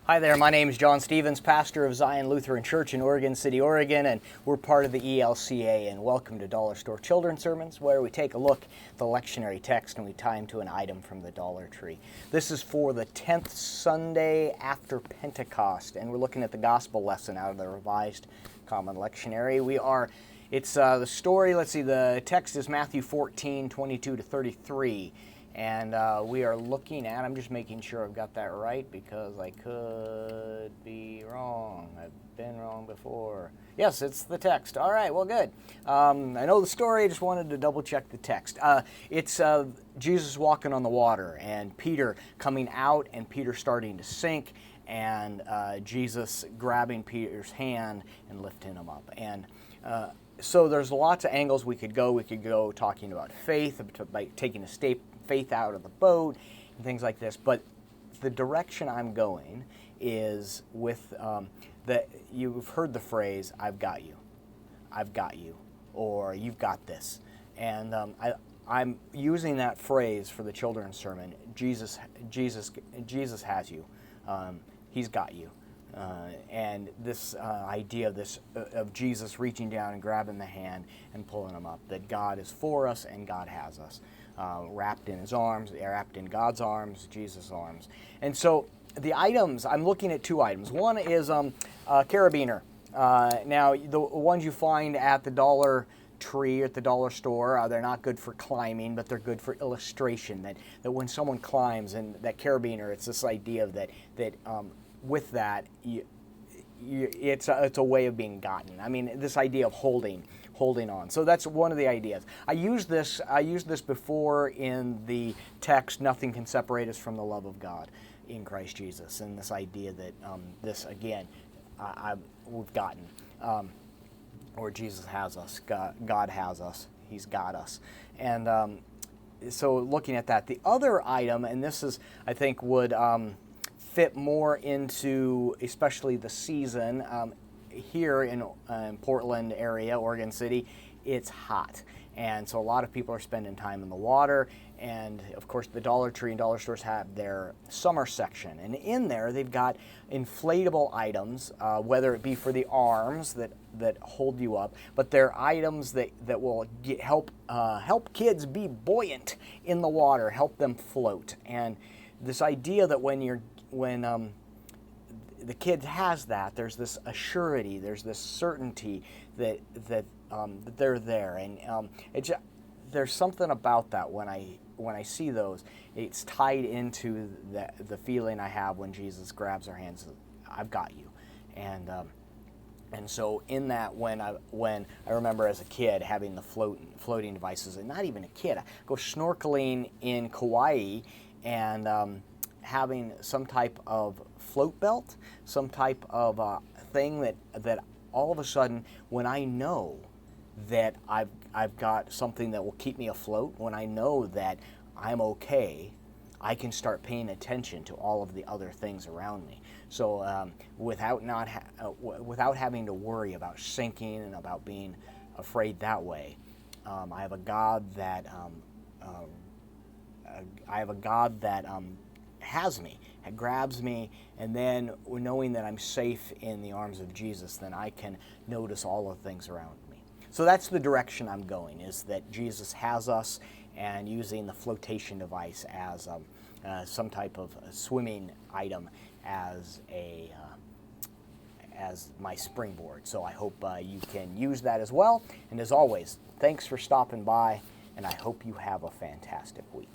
Hi there, my name is John Stevens, pastor of Zion Lutheran Church in Oregon City, Oregon, and we're part of the ELCA, and welcome to Dollar Store Children's Sermons, where we take a look at the lectionary text and we tie them to an item from the Dollar Tree. This is for the 10th Sunday after Pentecost, and we're looking at the gospel lesson out of the Revised Common Lectionary. The story, the text is Matthew 14, 22 to 33. And we are looking at, I'm just making sure I've got that right because I could be wrong. I've been wrong before. Yes, it's the text. All right, well, good. I know the story, I just wanted to double check the text. It's Jesus walking on the water and Peter coming out and Peter starting to sink and Jesus grabbing Peter's hand and lifting him up. And so there's lots of angles we could go. We could go talking about faith, by taking a faith out of the boat, and things like this. But the direction I'm going is with you've heard the phrase, I've got you, or you've got this. And I'm using that phrase for the children's sermon. Jesus has you. He's got you. And this idea of Jesus reaching down and grabbing the hand and pulling him up, that God is for us and God has us, wrapped in his arms, wrapped in God's arms, Jesus' arms. And so the items, I'm looking at two items. One is a carabiner. Now, the ones you find at the Dollar Tree at the dollar store, they're not good for climbing, but they're good for illustration, that when someone climbs, and that carabiner, it's this idea of that with that, it's a way of being gotten. I mean, this idea of holding on. So that's one of the ideas. I used this before in the text, nothing can separate us from the love of God in Christ Jesus. And this idea that this, again, we've gotten, or Jesus has us, God has us, he's got us. And so looking at that. The other item, and this is, I think, would fit more into especially the season here in Portland area, Oregon City. It's hot, and so a lot of people are spending time in the water. And of course, the Dollar Tree and dollar stores have their summer section, and in there they've got inflatable items, whether it be for the arms that hold you up, but they're items that will help kids be buoyant in the water, help them float. And this idea that when the kid has that, there's this assurity, there's this certainty that they're there, and there's something about that when I see those. It's tied into the feeling I have when Jesus grabs our hands. I've got you, and so in that, when I remember as a kid having the floating devices, and not even a kid, I go snorkeling in Kauai and having some type of float belt, some type of thing that all of a sudden, when I know that I've got something that will keep me afloat, when I know that I'm okay, I can start paying attention to all of the other things around me. So without having to worry about sinking and about being afraid that way, I have a God that has me, grabs me, and then knowing that I'm safe in the arms of Jesus, then I can notice all the things around me. So that's the direction I'm going, is that Jesus has us, and using the flotation device as some type of swimming item as my springboard. So I hope you can use that as well. And as always, thanks for stopping by, and I hope you have a fantastic week.